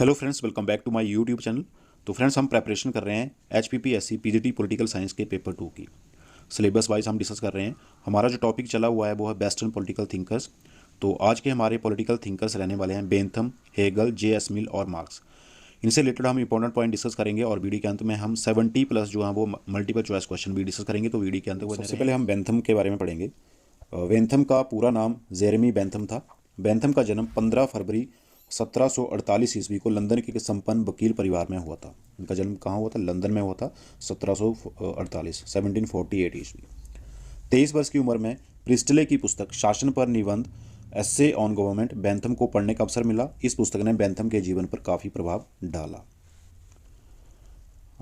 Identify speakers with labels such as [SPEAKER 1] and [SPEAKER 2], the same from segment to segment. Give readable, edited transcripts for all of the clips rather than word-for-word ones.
[SPEAKER 1] Hello friends, welcome back to my YouTube channel. तो friends, हम preparation कर रहे हैं HPPSC PGT पॉलिटिकल साइंस के पेपर 2 की। सिलेबस वाइज हम डिस्कस कर रहे हैं। हमारा जो टॉपिक चला हुआ है वो है वेस्टर्न पॉलिटिकल थिंकर्स। तो आज के हमारे पॉलिटिकल थिंकर्स रहने वाले हैं बेंथम, हेगल, J.S. मिल और मार्क्स। इनसे रिलेटेड हम इंपॉर्टेंट पॉइंट डिस्कस करेंगे और वीडियो के अंत में हम 70 प्लस जो है वो मल्टीपल चॉइस क्वेश्चन भी डिस्कस करेंगे। तो वीडियो के अंत में सबसे पहले हम बेंथम के बारे में पढ़ेंगे। बेंथम का पूरा नाम जेरेमी बेंथम था। बेंथम का जन्म 15 फरवरी 1748 ईस्वी को लंदन के संपन्न वकील परिवार में हुआ था। इनका जन्म कहाँ हुआ था? लंदन में हुआ था। 1748 ईस्वी। 23 वर्ष की उम्र में प्रिस्टले की पुस्तक शासन पर निबंध एस्से ऑन गवर्नमेंट बेंथम को पढ़ने का अवसर मिला। इस पुस्तक ने बेंथम के जीवन पर काफ़ी प्रभाव डाला।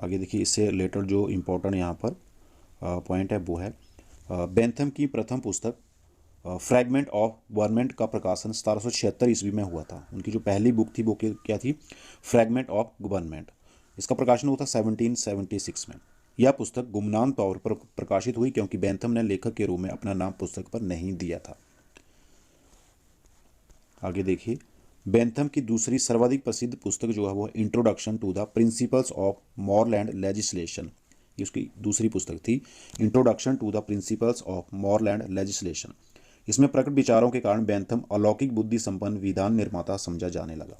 [SPEAKER 1] आगे देखिए, इससे रिलेटेड जो इम्पोर्टेंट यहाँ पर पॉइंट है वो है बेंथम की प्रथम पुस्तक फ्रैगमेंट ऑफ गवर्नमेंट का प्रकाशन 1776 ईस्वी में हुआ था। उनकी जो पहली बुक थी वो क्या थी? Fragment of government. इसका प्रकाशन हुआ था 1776 में। यह पुस्तक गुमनाम तौर पर प्रकाशित हुई क्योंकि बेंथम ने लेखक के रूप में अपना नाम पुस्तक पर नहीं दिया था। आगे देखिए, बेंथम की दूसरी सर्वाधिक प्रसिद्ध पुस्तक जो है वो introduction to the principles of moral and legislation. ये उसकी दूसरी पुस्तक थी, introduction to the principles of moral and legislation. इसमें प्रकट विचारों के कारण बेंथम अलौकिक बुद्धि संपन्न विधान निर्माता समझा जाने लगा।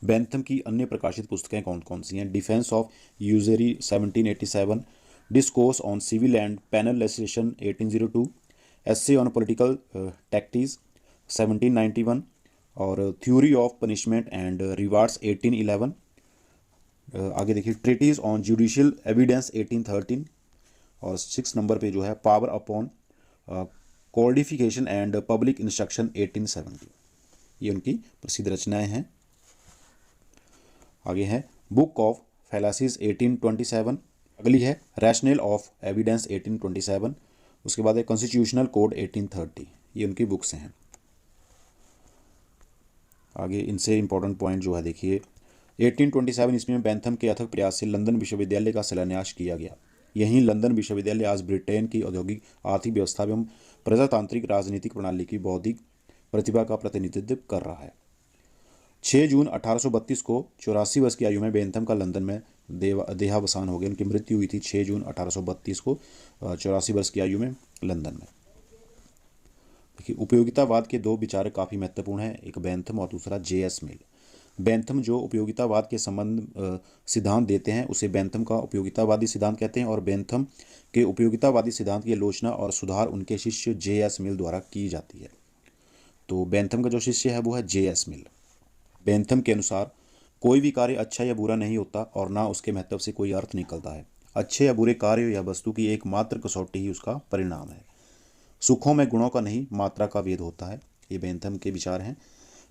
[SPEAKER 1] बेंथम की अन्य प्रकाशित पुस्तकें कौन कौन सी हैं? Defence of usury 1787, discourse on civil and penal legislation 1802, essay on political tactics 1791 और theory of punishment and rewards 1811। आगे देखिए, ट्रीटीज ऑन जुडिशियल एविडेंस 1813 और 6 नंबर पे जो है power upon codification and public instruction 1870। ये उनकी प्रसिद्ध रचनाएं हैं। आगे है बुक ऑफ फैलासीज 1827। अगली है रैशनल ऑफ एविडेंस 1827। उसके बाद है कॉन्स्टिट्यूशनल कोड 1830। ये उनकी बुक्स हैं। आगे इनसे इंपॉर्टेंट पॉइंट जो है देखिए, 1827 ईस्वी में बेंथम के अथक प्रयास से लंदन विश्वविद्यालय का शिलान्यास किया गया। यहीं लंदन विश्वविद्यालय आज ब्रिटेन की औद्योगिक आर्थिक व्यवस्था एवं प्रजातांत्रिक राजनीतिक प्रणाली की बौद्धिक प्रतिभा का प्रतिनिधित्व कर रहा है। 6 जून 1832 को 84 वर्ष की आयु में बेंथम का लंदन में देहावसान हो गया। उनकी मृत्यु हुई थी 6 जून 1832 को 84 वर्ष की आयु में लंदन में। देखिए, उपयोगितावाद के दो विचारक काफ़ी महत्वपूर्ण हैं, एक बेंथम और दूसरा J.S. मिल। बेंथम जो उपयोगितावाद के संबंध सिद्धांत देते हैं उसे बेंथम का उपयोगितावादी सिद्धांत कहते हैं और बेंथम के उपयोगितावादी सिद्धांत की आलोचना और सुधार उनके शिष्य J.S. मिल द्वारा की जाती है। तो बेंथम का जो शिष्य है वो है J.S. मिल। बेंथम के अनुसार कोई भी कार्य अच्छा या बुरा नहीं होता और ना उसके महत्व से कोई अर्थ निकलता है। अच्छे या बुरे कार्य या वस्तु की एकमात्र कसौटी ही उसका परिणाम है। सुखों में गुणों का नहीं मात्रा का भेद होता है। ये बेंथम के विचार हैं।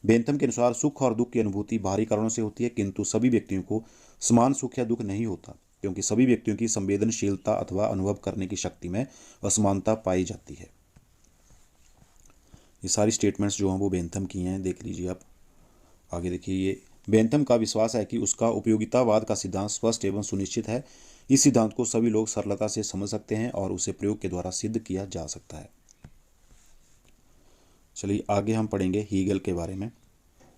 [SPEAKER 1] बेंथम के अनुसार सुख और दुख की अनुभूति बाहरी कारणों से होती है, किंतु सभी व्यक्तियों को समान सुख या दुख नहीं होता क्योंकि सभी व्यक्तियों की संवेदनशीलता अथवा अनुभव करने की शक्ति में असमानता पाई जाती है। ये सारी स्टेटमेंट्स जो हैं वो बेंथम की हैं, देख लीजिए आप। आगे देखिए, ये बेंथम का विश्वास है कि उसका उपयोगितावाद का सिद्धांत स्पष्ट एवं सुनिश्चित है। इस सिद्धांत को सभी लोग सरलता से समझ सकते हैं और उसे प्रयोग के द्वारा सिद्ध किया जा सकता है। चलिए आगे हम पढ़ेंगे हीगल के बारे में।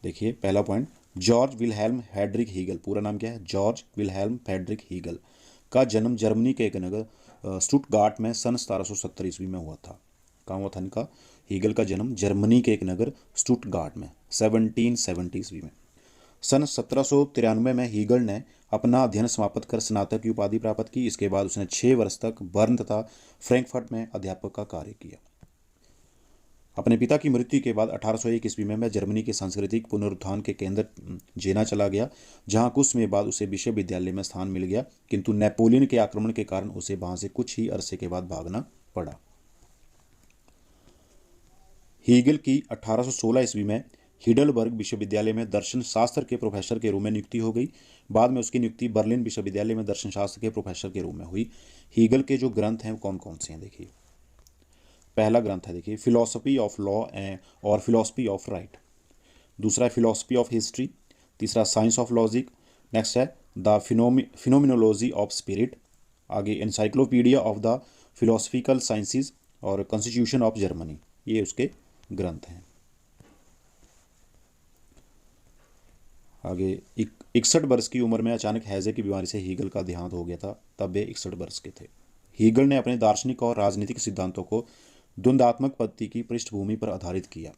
[SPEAKER 1] देखिए, पहला point, George Wilhelm Hedrick Hegel. पूरा नाम क्या है? जॉर्ज विल्हेल्म हेड्रिक हीगल का जन्म जर्मनी के एक नगर स्टुटगार्ट में सन 1770 ईस्वी में हुआ था। कहाँ हुआ था इनका? हीगल का जन्म जर्मनी के एक नगर स्टुटगार्ट में 1770 ईस्वी में। सन 1793 में हीगल ने अपना अध्ययन समाप्त कर स्नातक की उपाधि प्राप्त की। इसके बाद उसने 6 वर्ष तक बर्न तथा फ्रैंकफर्ट में अध्यापक का कार्य किया। अपने पिता की मृत्यु के बाद 1801 ईस्वी में वह जर्मनी के सांस्कृतिक पुनरुत्थान के केंद्र जेना चला गया, जहां कुछ समय बाद उसे विश्वविद्यालय में स्थान मिल गया, किंतु नेपोलियन के आक्रमण के कारण उसे वहां से कुछ ही अरसे के बाद भागना पड़ा। हीगल की 1816 ईस्वी में हिडलबर्ग विश्वविद्यालय में दर्शन शास्त्र के प्रोफेसर के रूप में नियुक्ति हो गई। बाद में उसकी नियुक्ति बर्लिन विश्वविद्यालय में दर्शन शास्त्र के प्रोफेसर के रूप में हुई। हीगल के जो ग्रंथ हैं कौन कौन से हैं देखिए। पहला ग्रंथ है देखिए फिलॉसफी ऑफ लॉ और फिलॉसफी ऑफ राइट। दूसरा है फिलॉसफी ऑफ हिस्ट्री। तीसरा साइंस ऑफ लॉजिक। नेक्स्ट है द फिनोमिनोलॉजी ऑफ स्पिरिट। आगे encyclopedia of the philosophical sciences और कॉन्स्टिट्यूशन ऑफ जर्मनी। ये उसके ग्रंथ हैं। आगे 61 वर्ष की उम्र में अचानक हैजे की बीमारी से हीगल का देहांत हो गया था, तब वे 61 वर्ष के थे। हीगल ने अपने दार्शनिक और राजनीतिक सिद्धांतों को द्वंद्वात्मक पद्धति की पृष्ठभूमि पर आधारित किया।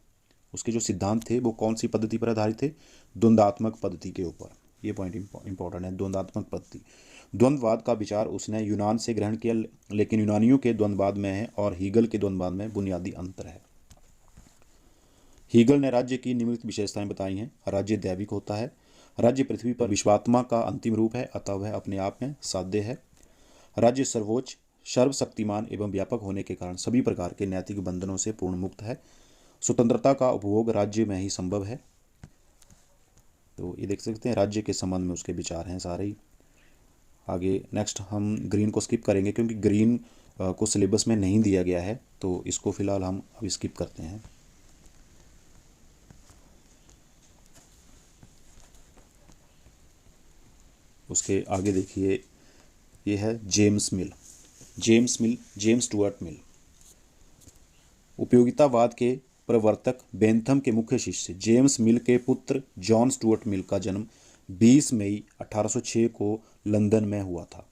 [SPEAKER 1] उसके जो सिद्धांत थे वो कौन सी पद्धति पर आधारित थे? द्वंद्वात्मक पद्धति के ऊपर। ये पॉइंट इंपॉर्टेंट है, द्वंद्वात्मक पद्धति। द्वंद्ववाद का विचार उसने यूनान से ग्रहण किया, लेकिन यूनानियों के द्वंद्ववाद में है और हीगल के द्वंद्ववाद में बुनियादी अंतर है। हीगल ने राज्य की निम्नलिखित विशेषताएं बताई हैं। राज्य दैविक होता है। राज्य पृथ्वी पर विश्वात्मा का अंतिम रूप है, अतः वह अपने आप में साध्य है। राज्य सर्वोच्च, सर्वशक्तिमान एवं व्यापक होने के कारण सभी प्रकार के नैतिक बंधनों से पूर्ण मुक्त है। स्वतंत्रता का उपभोग राज्य में ही संभव है। तो ये देख सकते हैं राज्य के संबंध में उसके विचार हैं सारे ही। आगे नेक्स्ट हम ग्रीन को स्किप करेंगे क्योंकि ग्रीन को सिलेबस में नहीं दिया गया है, तो इसको फिलहाल हम अभी स्किप करते हैं। उसके आगे देखिए, ये है जेम्स मिल। जेम्स स्टुअर्ट मिल उपयोगितावाद के प्रवर्तक बेंथम के मुख्य शिष्य जेम्स मिल के पुत्र जॉन स्टुअर्ट मिल का जन्म 20 मई 1806 को लंदन में हुआ था।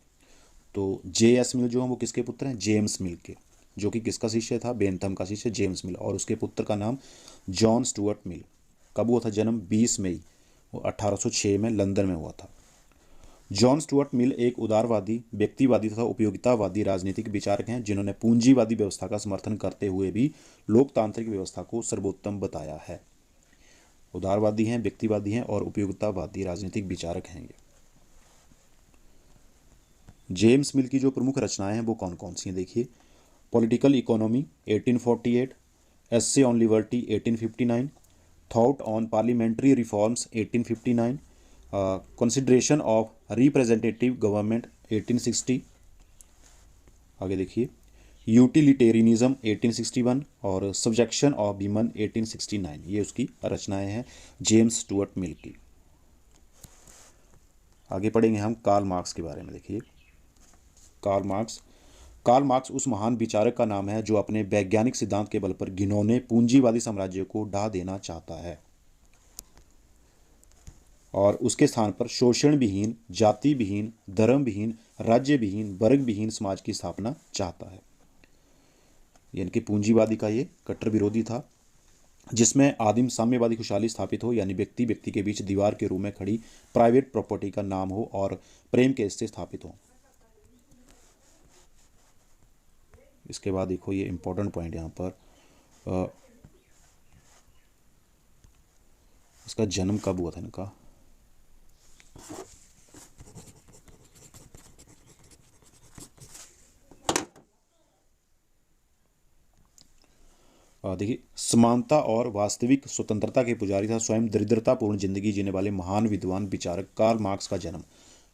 [SPEAKER 1] तो J.S. मिल जो है वो किसके पुत्र हैं? जेम्स मिल के, जो कि किसका शिष्य था? बेंथम का शिष्य जेम्स मिल, और उसके पुत्र का नाम जॉन स्टुअर्ट मिल। कब हुआ था जन्म? 20 मई 1806 में लंदन में हुआ था। जॉन स्टुअर्ट मिल एक उदारवादी, व्यक्तिवादी तथा उपयोगितावादी राजनीतिक विचारक हैं, जिन्होंने पूंजीवादी व्यवस्था का समर्थन करते हुए भी लोकतांत्रिक व्यवस्था को सर्वोत्तम बताया है। उदारवादी हैं, व्यक्तिवादी हैं और उपयोगितावादी राजनीतिक विचारक हैं ये। जेम्स मिल की जो प्रमुख रचनाएं हैं वो कौन कौन सी हैं देखिए। Political economy 1848, essay on liberty 1859, thought on parliamentary reforms 1859, consideration of representative government 1860। आगे देखिए, यूटिलिटेरियनिज्म 1861 और सब्जेक्शन ऑफ वीमन 1869। ये उसकी रचनाएं हैं जेम्स स्टुअर्ट मिल की। आगे पढ़ेंगे हम कार्ल मार्क्स के बारे में। देखिए, कार्ल मार्क्स उस महान विचारक का नाम है जो अपने वैज्ञानिक सिद्धांत के बल पर घिनौने पूंजीवादी साम्राज्य को ढा देना चाहता है और उसके स्थान पर शोषण विहीन, जाति विहीन, धर्म विहीन, राज्य विहीन, वर्ग विहीन समाज की स्थापना चाहता है। यानी कि पूंजीवादी का ये कट्टर विरोधी था, जिसमें आदिम साम्यवादी खुशहाली स्थापित हो, यानी व्यक्ति व्यक्ति के बीच दीवार के रूप में खड़ी प्राइवेट प्रॉपर्टी का नाम हो और प्रेम के रिश्ते स्थापित हो। इसके बाद देखो, ये इंपॉर्टेंट पॉइंट यहाँ पर, इसका जन्म कब हुआ था इनका? देखिए, समानता और वास्तविक स्वतंत्रता के पुजारी था स्वयं दरिद्रतापूर्ण जिंदगी जीने वाले महान विद्वान विचारक कार्ल मार्क्स का जन्म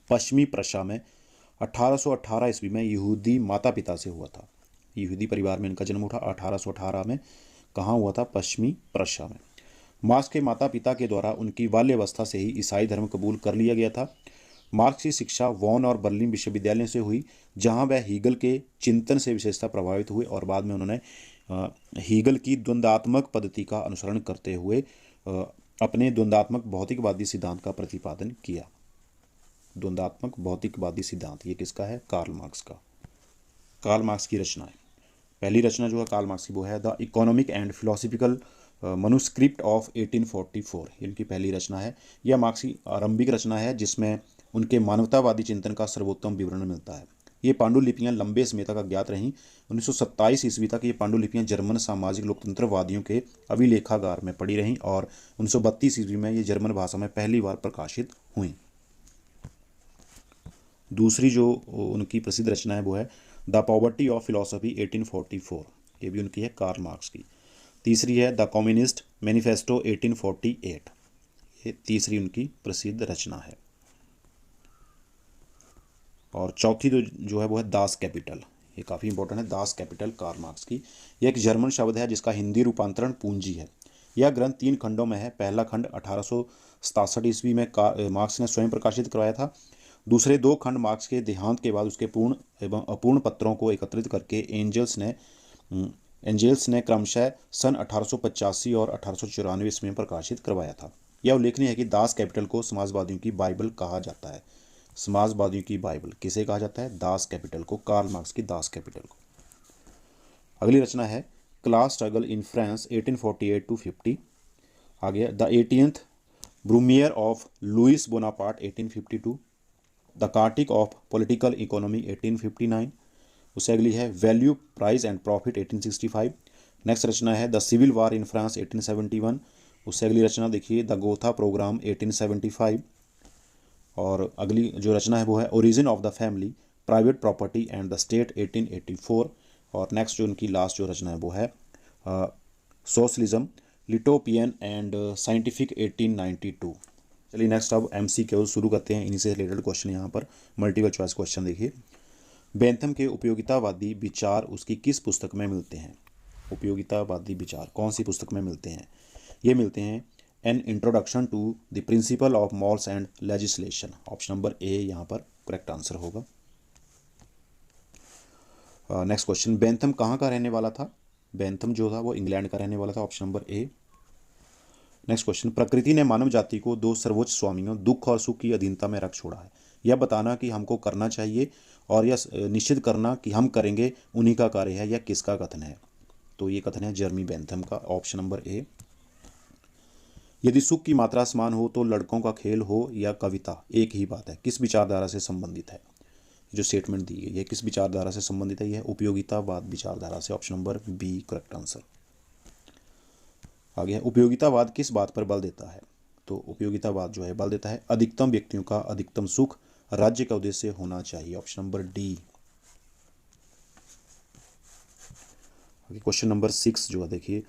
[SPEAKER 1] पश्चिमी प्रशा में 1818 ईस्वी में यहूदी माता पिता से हुआ था। यहूदी परिवार में इनका जन्म उठा 1818 में। कहाँ हुआ था? पश्चिमी प्रशा में। मार्क्स के माता पिता के द्वारा उनकी बाल्यावस्था से ही ईसाई धर्म कबूल कर लिया गया था। मार्क्स की शिक्षा वॉन और बर्लिन विश्वविद्यालय से हुई, जहां वह हीगल के चिंतन से विशेषता प्रभावित हुए और बाद में उन्होंने हीगल की द्वंद्वात्मक पद्धति का अनुसरण करते हुए अपने द्वंद्वात्मक भौतिकवादी सिद्धांत का प्रतिपादन किया। द्वंद्वात्मक भौतिकवादी सिद्धांत ये किसका है? कार्ल मार्क्स का। कार्ल मार्क्स की रचनाएं, पहली रचना जो है कार्ल मार्क्स की वो है the economic and philosophical manuscript of 1844। इनकी पहली रचना है। यह मार्क्स की आरंभिक रचना है जिसमें उनके मानवतावादी चिंतन का सर्वोत्तम विवरण मिलता है। ये पांडुलिपियां लंबे समय तक अज्ञात रहीं। 1927 ईस्वी तक ये पांडुलिपियां जर्मन सामाजिक लोकतंत्रवादियों के अभिलेखागार में पड़ी रहीं और 1932 ईस्वी में ये जर्मन भाषा में पहली बार प्रकाशित हुई। दूसरी जो उनकी प्रसिद्ध रचना है वो है द पॉवर्टी ऑफ फिलॉसफी 1844। ये भी उनकी है, कार्ल मार्क्स की। तीसरी है द कम्युनिस्ट मैनिफेस्टो 1848। ये तीसरी उनकी प्रसिद्ध रचना है। और चौथी जो है वो है दास कैपिटल। ये काफ़ी इंपॉर्टेंट है, दास कैपिटल कार्ल मार्क्स की। यह एक जर्मन शब्द है जिसका हिंदी रूपांतरण पूंजी है। यह ग्रंथ 3 खंडों में है। पहला खंड 1867 ईस्वी में मार्क्स ने स्वयं प्रकाशित करवाया था। दूसरे 2 खंड मार्क्स के देहांत के बाद उसके पूर्ण एवं अपूर्ण पत्रों को एकत्रित करके एंजेल्स ने क्रमशः सन 1885 और 1894 ईस्वी में प्रकाशित करवाया था। यह उल्लेखनीय है कि दास कैपिटल को समाजवादियों की बाइबल कहा जाता है। समाजवादियों की बाइबल किसे कहा जाता है? दास कैपिटल को, कार्ल मार्क्स की दास कैपिटल को। अगली रचना है class struggle in France 1848 to 50। आगे the 18th Brumaire of Louis Bonaparte 1852, the critique of political economy 1859। उससे अगली है value price and profit 1865। Next रचना है the civil war in France 1871। उससे अगली रचना देखिए द गोथा प्रोग्राम 1875। और अगली जो रचना है वो है origin of the family, private property and the state 1884। और नेक्स्ट जो उनकी लास्ट जो रचना है वो है सोशलिज्म, लिटोपियन एंड साइंटिफिक 1892। चलिए नेक्स्ट अब MCQ शुरू करते हैं। इन्हीं से रिलेटेड क्वेश्चन यहाँ पर मल्टीपल चॉइस क्वेश्चन देखिए। बेंथम के उपयोगितावादी विचार उसकी किस पुस्तक में मिलते हैं? उपयोगितावादी विचार कौन सी पुस्तक में मिलते हैं? ये मिलते हैं an introduction to the principle of morals and legislation. Option number A यहाँ पर करेक्ट आंसर होगा। नेक्स्ट क्वेश्चन, बेंथम कहाँ का रहने वाला था? बेंथम जो था वो इंग्लैंड का रहने वाला था। ऑप्शन नंबर ए। नेक्स्ट क्वेश्चन, प्रकृति ने मानव जाति को दो सर्वोच्च स्वामियों दुख और सुख की अधीनता में रख छोड़ा है। यह बताना कि हमको करना चाहिए और यह निश्चित करना कि हम करेंगे उन्हीं का कार्य है। यह किसका कथन है? तो ये कथन है जर्मी बेंथम का। ऑप्शन नंबर ए। यदि सुख की मात्रा समान हो तो लड़कों का खेल हो या कविता एक ही बात है। किस विचारधारा से संबंधित है? जो स्टेटमेंट दी गई है किस विचारधारा से संबंधित है? यह उपयोगितावाद विचारधारा से। Option number B correct answer. आगे है उपयोगितावाद किस बात पर बल देता है? तो उपयोगितावाद जो है बल देता है अधिकतम व्यक्तियों का अधिकतम सुख राज्य का उद्देश्य होना चाहिए। Option number D. आगे क्वेश्चन नंबर 6 जो है देखिए,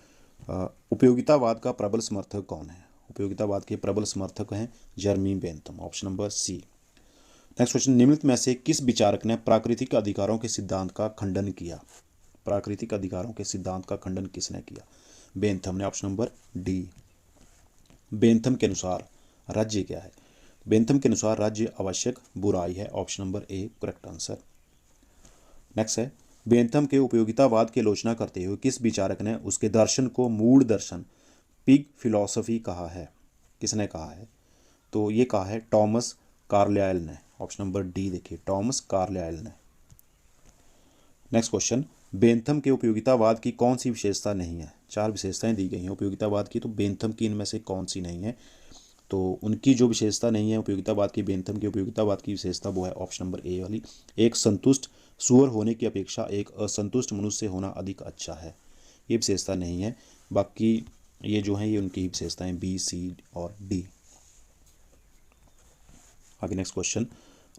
[SPEAKER 1] उपयोगितावाद का प्रबल समर्थक कौन है? उपयोगितावाद के प्रबल समर्थक हैं Jeremy Bentham. Option number C. Next question, निम्नलिखित में से किस विचारक ने प्राकृतिक अधिकारों के सिद्धांत का खंडन किया? प्राकृतिक अधिकारों के सिद्धांत का खंडन किसने किया? बेंथम ने। Option number D. बेंथम के अनुसार राज्य क्या है? बेंथम के अनुसार राज्य आवश्यक बुराई है। Option number A correct answer. Next है बेंथम के उपयोगितावाद की आलोचना करते हुए किस विचारक ने उसके दर्शन को मूल दर्शन पिग फिलॉसफी कहा है? किसने कहा है? तो ये कहा है टॉमस कार्लाइल ने। ऑप्शन नंबर डी देखिए टॉमस कार्लाइल ने। नेक्स्ट क्वेश्चन, बेंथम के उपयोगितावाद की कौन सी विशेषता नहीं है? 4 विशेषताएं दी गई हैं उपयोगितावाद की, तो बेंथम की इनमें से कौन सी नहीं है? तो उनकी जो विशेषता नहीं है उपयोगितावाद की, बेंथम के उपयोगितावाद की विशेषता वो है ऑप्शन नंबर ए वाली, एक संतुष्ट सुअर होने की अपेक्षा एक असंतुष्ट मनुष्य होना अधिक अच्छा है। ये विशेषता नहीं है। बाकी ये जो है ये उनकी विशेषताएं बी, सी और डी। आगे नेक्स्ट क्वेश्चन,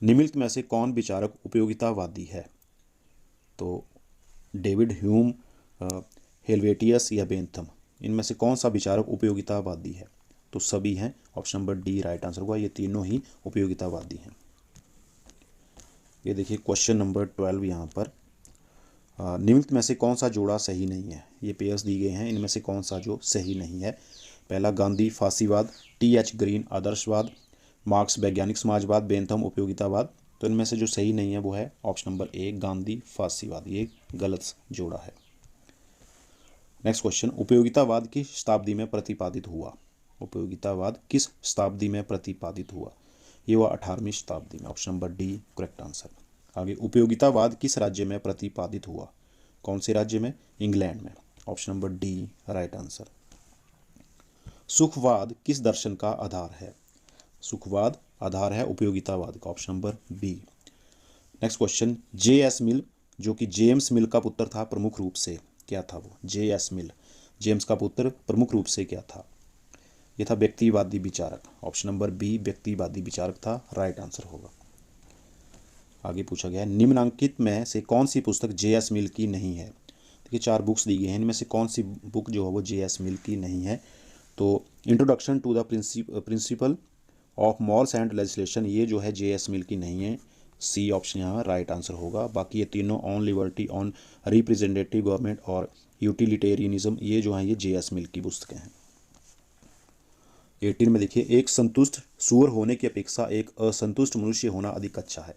[SPEAKER 1] निम्नलिखित में से कौन विचारक उपयोगितावादी है? तो डेविड ह्यूम, हेल्वेटियस या बेंथम, इनमें से कौन सा विचारक उपयोगितावादी है? तो सभी हैं। Option number D right answer होगा। ये तीनों ही उपयोगितावादी हैं। ये देखिए क्वेश्चन नंबर 12 यहाँ पर, निम्नलिखित में से कौन सा जोड़ा सही नहीं है? ये पेयर्स दी गए हैं, इनमें से कौन सा जो सही नहीं है? पहला गांधी फांसीवाद, TH ग्रीन आदर्शवाद, मार्क्स वैज्ञानिक समाजवाद, बेंथम उपयोगितावाद। तो इनमें से जो सही नहीं है वो है ऑप्शन नंबर ए गांधी फांसीवाद। ये गलत जोड़ा है। नेक्स्ट क्वेश्चन, उपयोगितावाद किस शताब्दी में प्रतिपादित हुआ? उपयोगितावाद किस शताब्दी में प्रतिपादित हुआ? ये हुआ 18वीं शताब्दी में। Option number D correct answer. आगे उपयोगितावाद किस राज्य में प्रतिपादित हुआ? कौन से राज्य में? इंग्लैंड में। Option number D right answer. सुखवाद किस दर्शन का आधार है? सुखवाद आधार है उपयोगितावाद का। Option number B. Next question, JS Mill जो कि जेम्स मिल का पुत्र था प्रमुख रूप से क्या था? वो JS मिल जेम्स का पुत्र प्रमुख रूप से क्या था? ये था व्यक्तिवादी विचारक। ऑप्शन नंबर बी व्यक्तिवादी विचारक था, राइट आंसर होगा। आगे पूछा गया है निम्नलिखित में से कौन सी पुस्तक JS मिल की नहीं है? देखिए 4 बुक्स दी गई हैं, इनमें से कौन सी बुक जो है वो JS मिल की नहीं है? तो introduction to the principle of morals and legislation ये जो है JS मिल की नहीं है। सी ऑप्शन यहाँ राइट आंसर होगा। बाकी ये तीनों on liberty, on representative government और यूटिलिटेरियनिज्म ये जो है ये JS मिल की पुस्तकें हैं। 18 में देखिए, एक संतुष्ट सूअर होने की अपेक्षा एक असंतुष्ट मनुष्य होना अधिक अच्छा है।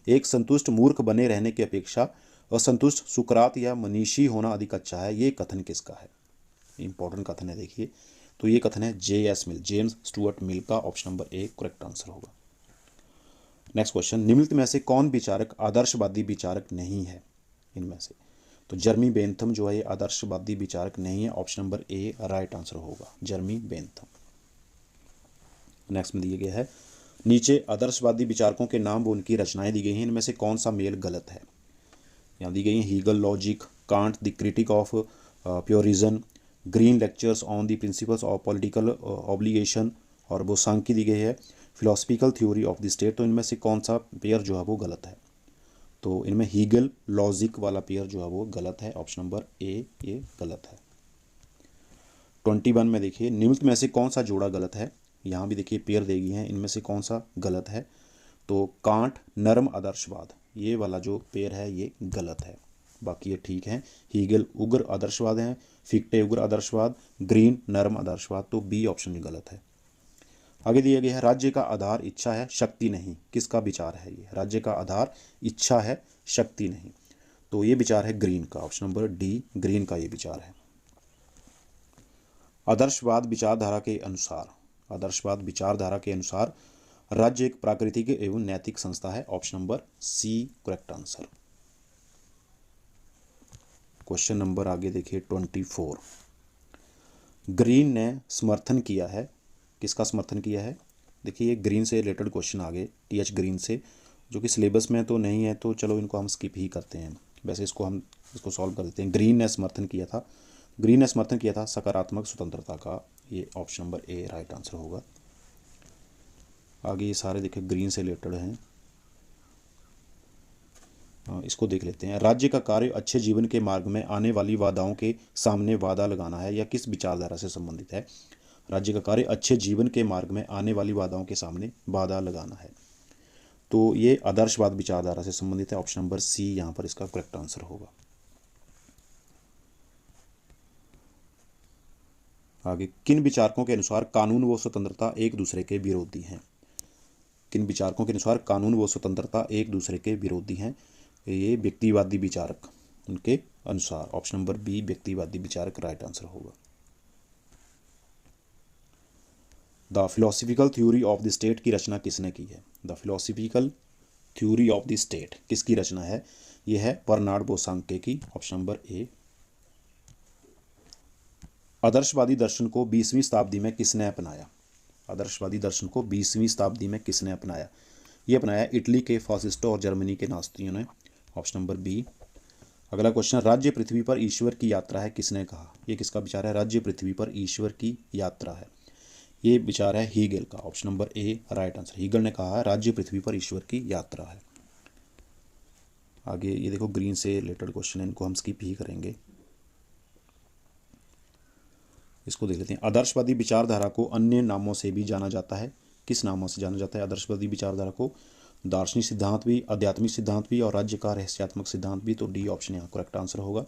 [SPEAKER 1] एक संतुष्ट मूर्ख बने रहने की अपेक्षा असंतुष्ट सुकरात या मनीषी होना अधिक अच्छा है। ये कथन किसका है? इंपॉर्टेंट कथन है देखिए। तो ये कथन है J.S. मिल, जेम्स स्टुअर्ट मिल का option number A correct answer होगा। नेक्स्ट क्वेश्चन, निम्नलिखित में से कौन विचारक आदर्शवादी विचारक नहीं है इनमें से? तो जर्मी बेंथम जो है ये आदर्शवादी विचारक नहीं है, option number A right answer होगा, जर्मी बेंथम। नेक्स्ट में दिया गया है, नीचे आदर्शवादी विचारकों के नाम व उनकी रचनाएं दी गई हैं, इनमें से कौन सा मेल गलत है? यहाँ दी गई हैं Hegel logic, Kant the critique of pure reason, Green lectures on the principles of political obligation, और वो सांकी दी गई है philosophical theory of the state. तो इनमें से कौन सा पेयर जो है वो गलत है? तो इनमें हीगल लॉजिक वाला पेयर जो है वो गलत है, ऑप्शन नंबर ए ये गलत है। 21 में देखिए, निम्नलिखित में से कौन सा जोड़ा गलत है? यहाँ भी देखिए पेयर दे गई हैं, इनमें से कौन सा गलत है? तो कांट नरम आदर्शवाद, ये वाला जो पेयर है ये गलत है, बाकी ये ठीक है। हीगल उग्र आदर्शवाद है, फिक्टे उग्र आदर्शवाद, ग्रीन नरम आदर्शवाद, तो बी ऑप्शन भी गलत है। आगे दिया गया है, राज्य का आधार इच्छा है शक्ति नहीं, किसका विचार है ये? राज्य का आधार इच्छा है शक्ति नहीं, तो ये विचार है ग्रीन का, ऑप्शन नंबर डी ग्रीन का ये विचार है। आदर्शवाद विचारधारा के अनुसार, आदर्शवाद विचारधारा के अनुसार राज्य एक प्राकृतिक एवं नैतिक संस्था है, option number C correct answer. Question number आगे देखिए 24, ग्रीन ने समर्थन किया है, किसका समर्थन किया है? देखिए ये ग्रीन से रिलेटेड क्वेश्चन आगे टीएच ग्रीन से, जो कि सिलेबस में तो नहीं है, तो चलो इनको हम स्किप ही करते हैं, वैसे इसको सॉल्व कर देते हैं। ग्रीन ने समर्थन किया था, ग्रीन ने समर्थन किया था सकारात्मक स्वतंत्रता का, ये option number A right answer होगा। आगे ये सारे देखिए ग्रीन से रिलेटेड हैं, इसको देख लेते हैं। राज्य का कार्य अच्छे जीवन के मार्ग में आने वाली बाधाओं के सामने बाधा लगाना है, या किस विचारधारा से संबंधित है? राज्य का कार्य अच्छे जीवन के मार्ग में आने वाली बाधाओं के सामने बाधा लगाना है, तो ये आदर्शवाद विचारधारा से संबंधित है, ऑप्शन नंबर सी यहाँ पर इसका करेक्ट आंसर होगा। आगे, किन विचारकों के अनुसार कानून व स्वतंत्रता एक दूसरे के विरोधी हैं? किन विचारकों के अनुसार कानून व स्वतंत्रता एक दूसरे के विरोधी हैं? ये व्यक्तिवादी विचारक, उनके अनुसार, ऑप्शन नंबर बी व्यक्तिवादी विचारक राइट आंसर होगा। The philosophical theory of the state की रचना किसने की है? The philosophical theory of the state किसकी रचना है? यह है बर्नार्ड बोसांके की, ऑप्शन नंबर ए। आदर्शवादी दर्शन को 20वीं शताब्दी में किसने अपनाया? आदर्शवादी दर्शन को 20वीं शताब्दी में किसने अपनाया? ये अपनाया इटली के फासिस्टों और जर्मनी के नास्तियों ने, ऑप्शन नंबर बी। अगला क्वेश्चन, राज्य पृथ्वी पर ईश्वर की यात्रा है, किसने कहा? ये किसका विचार है? राज्य पृथ्वी पर ईश्वर की यात्रा है, ये विचार है हीगल का, option number A right answer. Hegel ने कहा है राज्य पृथ्वी पर ईश्वर की यात्रा है। आगे ये देखो ग्रीन से रिलेटेड क्वेश्चन है, इनको हम स्किप ही करेंगे, इसको देख लेते हैं। आदर्शवादी विचारधारा को अन्य नामों से भी जाना जाता है, किस नामों से जाना जाता है आदर्शवादी विचारधारा को? दार्शनिक सिद्धांत भी, आध्यात्मिक सिद्धांत भी, और राज्य का रहस्यात्मक सिद्धांत भी, तो डी ऑप्शन यहाँ करेक्ट आंसर होगा।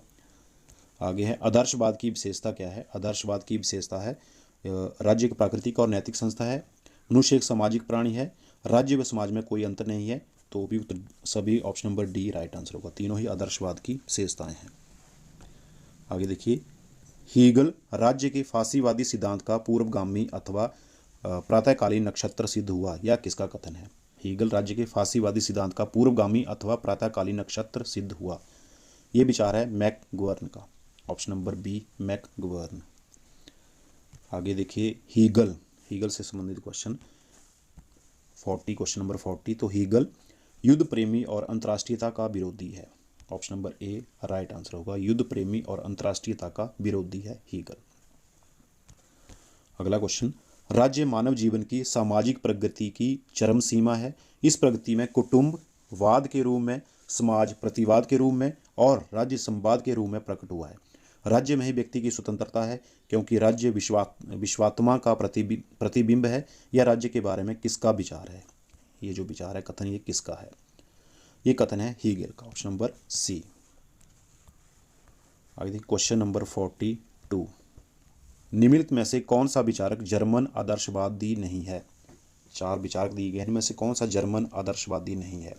[SPEAKER 1] आगे है, आदर्शवाद की विशेषता क्या है? आदर्शवाद की विशेषता है राज्य एक प्राकृतिक और नैतिक संस्था है, मनुष्य एक सामाजिक प्राणी है, राज्य व समाज में कोई अंतर नहीं है, तो भी सभी option number D right answer होगा, तीनों ही आदर्शवाद की विशेषताएं हैं। आगे देखिए, हीगल राज्य के फासीवादी सिद्धांत का पूर्वगामी अथवा प्रातःकालीन नक्षत्र सिद्ध हुआ, या किसका कथन है? हीगल राज्य के फासीवादी सिद्धांत का पूर्वगामी अथवा प्रातःकालीन नक्षत्र सिद्ध हुआ, ये विचार है मैकगवर्न का, ऑप्शन नंबर बी मैकगवर्न। आगे देखिए, हीगल से संबंधित क्वेश्चन 40, क्वेश्चन नंबर 40, तो हीगल युद्ध प्रेमी और अंतर्राष्ट्रीयता का विरोधी है, option number A right answer होगा, युद्ध प्रेमी और अंतर्राष्ट्रीयता का विरोधी है हीगल। अगला क्वेश्चन, राज्य मानव जीवन की सामाजिक प्रगति की चरम सीमा है, इस प्रगति में कुटुंबवाद के रूप में, समाज प्रतिवाद के रूप में और राज्य संवाद के रूप में प्रकट हुआ है। राज्य में ही व्यक्ति की स्वतंत्रता है, क्योंकि राज्य विश्वात्मा का प्रतिबिंब है, या राज्य के बारे में किसका विचार है? ये जो विचार है कथन, ये किसका है? ये कथन है हीगल का, ऑप्शन नंबर सी। आगे देखिए क्वेश्चन नंबर 42, निम्नलिखित में से कौन सा विचारक जर्मन आदर्शवादी नहीं है? 4 विचारक दिए गए हैं, इनमें से कौन सा जर्मन आदर्शवादी नहीं है?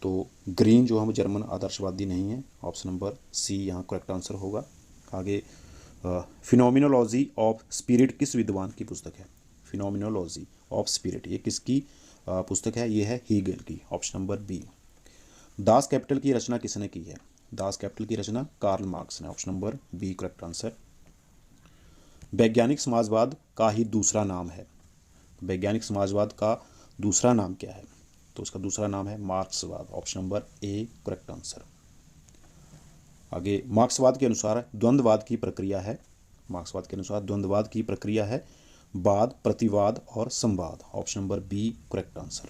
[SPEAKER 1] तो ग्रीन जो हम जर्मन आदर्शवादी नहीं है, ऑप्शन नंबर सी यहाँ करेक्ट आंसर होगा। आगे फिनोमिनोलॉजी ऑफ स्पिरिट किस विद्वान की पुस्तक है? फिनोमिनोलॉजी ऑफ स्पिरिट ये किसकी पुस्तक है? ये है हीगल की, option number B. Das Kapital की रचना किसने की है? दास कैपिटल की रचना कार्ल मार्क्स ने, option number B correct answer. वैज्ञानिक समाजवाद का ही दूसरा नाम है, वैज्ञानिक समाजवाद का दूसरा नाम क्या है? तो उसका दूसरा नाम है मार्क्सवाद, option number A correct answer. आगे, मार्क्सवाद के अनुसार द्वंद्ववाद की प्रक्रिया है, मार्क्सवाद के अनुसार द्वंद्ववाद की प्रक्रिया है वाद, प्रतिवाद और संवाद, option number B correct answer.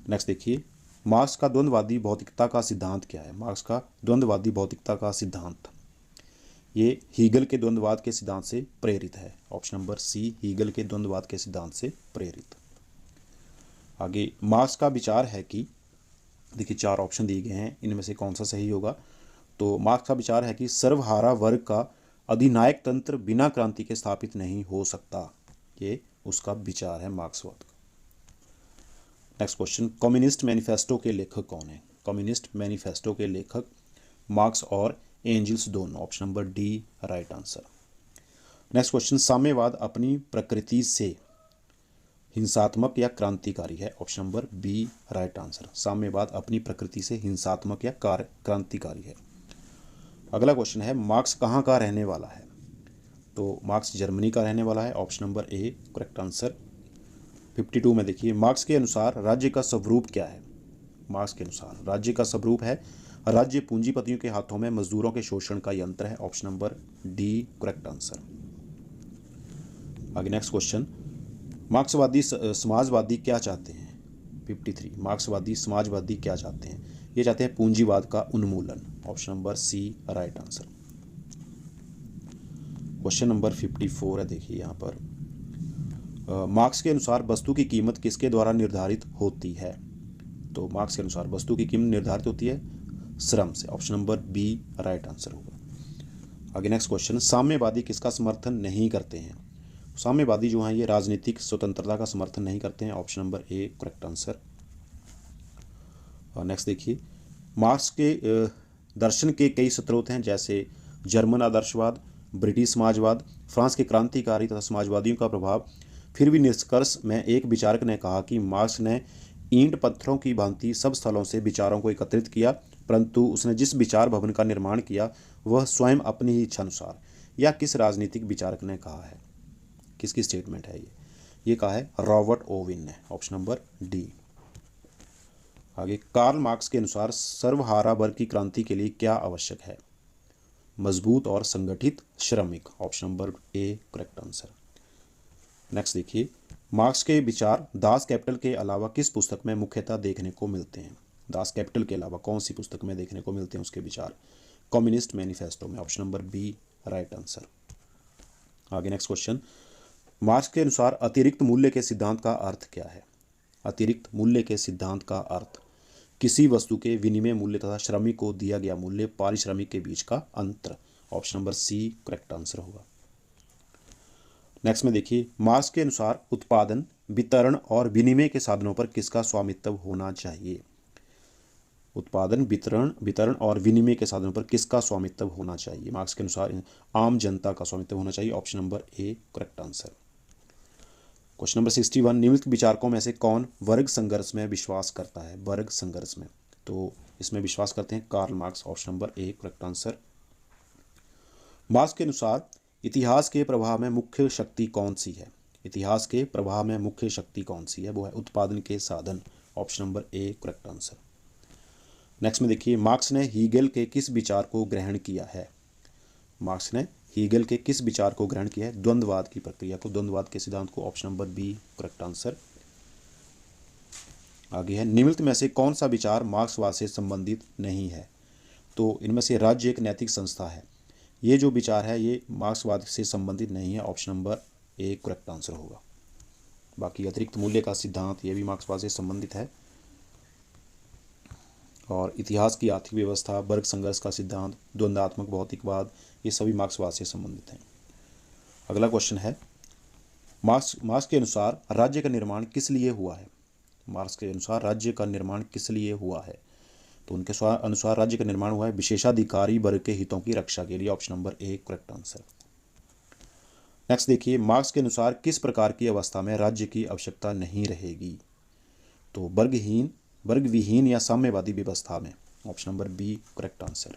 [SPEAKER 1] Next देखिए, मार्क्स का द्वंद्ववादी भौतिकता का सिद्धांत क्या है? मार्क्स का द्वंद्ववादी भौतिकता का सिद्धांत ये हीगल के द्वंद्ववाद के सिद्धांत से प्रेरित है, ऑप्शन नंबर सी हीगल के द्वंद्ववाद के सिद्धांत से प्रेरित। आगे, मार्क्स का विचार है कि, देखिए 4 ऑप्शन दिए गए हैं, इनमें से कौन सा सही होगा? तो मार्क्स का विचार है कि सर्वहारा वर्ग का अधिनायक तंत्र बिना क्रांति के स्थापित नहीं हो सकता, ये उसका विचार है मार्क्सवाद का। नेक्स्ट क्वेश्चन, कम्युनिस्ट मैनिफेस्टो के लेखक कौन है? कम्युनिस्ट मैनिफेस्टो के लेखक मार्क्स और एंजल्स दोनों, option number D right answer. Next question, साम्यवाद अपनी प्रकृति से हिंसात्मक या क्रांतिकारी है, option number B right answer. साम्यवाद अपनी प्रकृति से हिंसात्मक या क्रांतिकारी है। अगला क्वेश्चन है, मार्क्स कहाँ का रहने वाला है? तो मार्क्स जर्मनी का रहने वाला है, option number A correct answer. 52 में देखिए, मार्क्स के अनुसार राज्य का स्वरूप क्या है? मार्क्स के अनुसार राज्य का स्वरूप है राज्य पूंजीपतियों के हाथों में मजदूरों के शोषण का यंत्र है, option number D correct answer. आगे नेक्स्ट क्वेश्चन, मार्क्सवादी समाजवादी क्या चाहते हैं? 53, मार्क्सवादी समाजवादी क्या चाहते हैं? ये चाहते हैं पूंजीवाद का उन्मूलन, option number C right answer. Question number 54 है, देखिए यहाँ पर मार्क्स के अनुसार वस्तु की कीमत किसके द्वारा निर्धारित होती है? तो मार्क्स के अनुसार वस्तु की कीमत निर्धारित होती है श्रम से, option number B right answer होगा। आगे नेक्स्ट क्वेश्चन, साम्यवादी किसका समर्थन नहीं करते हैं? साम्यवादी जो हैं ये राजनीतिक स्वतंत्रता का समर्थन नहीं करते हैं, option number A correct answer. Next देखिए, मार्क्स के दर्शन के कई स्रोत हैं, जैसे जर्मन आदर्शवाद, ब्रिटिश समाजवाद, फ्रांस के क्रांतिकारी तथा समाजवादियों का प्रभाव। फिर भी निष्कर्ष में एक विचारक ने कहा कि मार्क्स ने ईंट पत्थरों की भांति सब स्थलों से विचारों को एकत्रित किया, परंतु उसने जिस विचार भवन का निर्माण किया वह स्वयं अपनी ही इच्छा अनुसार। यह किस राजनीतिक विचारक ने कहा है? किसकी स्टेटमेंट है ये कहा है रॉबर्ट ओवेन ने, ऑप्शन नंबर डी। आगे, कार्ल मार्क्स के अनुसार सर्वहारा वर्ग की क्रांति के लिए क्या आवश्यक है? मजबूत और संगठित श्रमिक, option number A correct answer. Next देखिए, मार्क्स के विचार दास कैपिटल के अलावा किस पुस्तक में मुख्यतः देखने को मिलते हैं? दास कैपिटल के अलावा कौन सी पुस्तक में देखने को मिलते हैं उसके विचार? कम्युनिस्ट मैनिफेस्टो में, option number B right answer. आगे नेक्स्ट क्वेश्चन, मार्क्स के अनुसार अतिरिक्त मूल्य के सिद्धांत का अर्थ क्या है? अतिरिक्त मूल्य के सिद्धांत का अर्थ किसी वस्तु के विनिमय मूल्य तथा श्रमिक को दिया गया मूल्य पारिश्रमिक के बीच का अंतर, option number C correct answer होगा। नेक्स्ट में देखिए, मार्क्स के अनुसार उत्पादन, वितरण और विनिमय के साधनों पर किसका स्वामित्व होना चाहिए? उत्पादन, वितरण और विनिमय के साधनों पर किसका स्वामित्व होना चाहिए? मार्क्स के अनुसार आम जनता का स्वामित्व होना चाहिए, option number A correct answer. Question number 61, निम्नलिखित विचारकों में से कौन वर्ग संघर्ष में विश्वास करता है? वर्ग संघर्ष में, तो इसमें विश्वास करते हैं Karl Marx, option number A correct answer. Marx के अनुसार इतिहास के प्रवाह में मुख्य शक्ति कौन सी है? इतिहास के प्रवाह में मुख्य शक्ति कौन सी है? वो है उत्पादन के साधन, option number A correct answer. Next में देखिए, मार्क्स ने हीगल के किस विचार को ग्रहण किया है? मार्क्स ने हीगल के किस विचार को ग्रहण किया है? द्वंद्ववाद की प्रक्रिया को, द्वंद्ववाद के सिद्धांत को, option number B correct answer. आगे है, निम्नलिखित में से कौन सा विचार मार्क्सवाद से संबंधित नहीं है? तो इनमें से राज्य एक नैतिक संस्था है, ये जो विचार है ये मार्क्सवाद से संबंधित नहीं है, option number A correct answer होगा। बाकी अतिरिक्त मूल्य का सिद्धांत ये भी मार्क्सवाद से संबंधित है, और इतिहास की आर्थिक व्यवस्था, वर्ग संघर्ष का सिद्धांत, द्वंद्वात्मक भौतिकवाद, ये सभी मार्क्सवाद से संबंधित हैं। अगला क्वेश्चन है, मार्क्स के अनुसार राज्य का निर्माण किस लिए हुआ है? मार्क्स के अनुसार राज्य का निर्माण किस लिए हुआ है? तो उनके अनुसार राज्य का निर्माण हुआ है विशेषाधिकारी वर्ग के हितों की रक्षा के लिए। Option number A correct answer. Next देखिए, मार्क्स के अनुसार किस प्रकार की अवस्था में राज्य की आवश्यकता नहीं रहेगी? तो वर्ग विहीन या साम्यवादी व्यवस्था में। Option number B correct answer.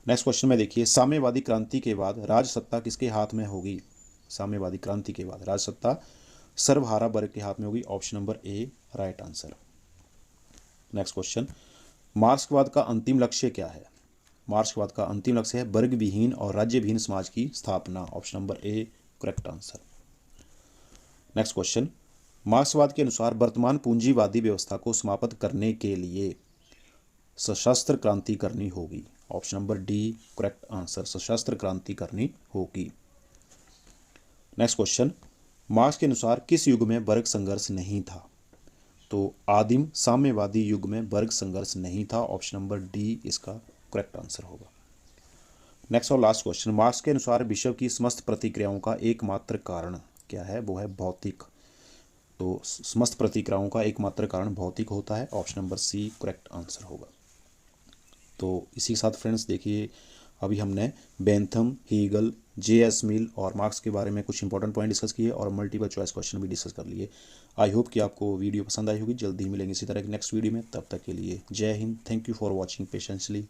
[SPEAKER 1] Next question में देखिए, साम्यवादी क्रांति के बाद राजसत्ता किसके हाथ में होगी? साम्यवादी क्रांति के बाद राजसत्ता सर्वहारा वर्ग के हाथ में होगी। Option number A right answer. Next question, मार्क्सवाद का अंतिम लक्ष्य क्या है? मार्क्सवाद का अंतिम लक्ष्य है वर्ग विहीन और राज्य विहीन समाज की स्थापना। Option number A correct answer. Next question, मार्क्सवाद के अनुसार वर्तमान पूंजीवादी व्यवस्था को समाप्त करने के लिए सशस्त्र क्रांति करनी होगी। Option number D correct answer, सशस्त्र क्रांति करनी होगी। नेक्स्ट क्वेश्चन, मार्क्स के अनुसार किस युग में वर्ग संघर्ष नहीं था? तो आदिम साम्यवादी युग में वर्ग संघर्ष नहीं था। ऑप्शन नंबर डी इसका करेक्ट आंसर होगा। नेक्स्ट और लास्ट क्वेश्चन, मार्क्स के अनुसार विश्व की समस्त प्रतिक्रियाओं का एकमात्र कारण क्या है? वो है भौतिक। तो समस्त प्रतिक्रियाओं का एकमात्र कारण भौतिक होता है। Option number C correct answer होगा। तो इसी के साथ फ्रेंड्स देखिए, अभी हमने बेंथम, हीगल, जे.एस. मिल और मार्क्स के बारे में कुछ इंपॉर्टेंट पॉइंट डिस्कस किए और मल्टीपल चॉइस क्वेश्चन भी डिस्कस कर लिए। आई होप कि आपको वीडियो पसंद आई होगी। जल्दी मिलेंगे इसी तरह की नेक्स्ट वीडियो में, तब तक के लिए जय Hind. Thank you for watching patiently.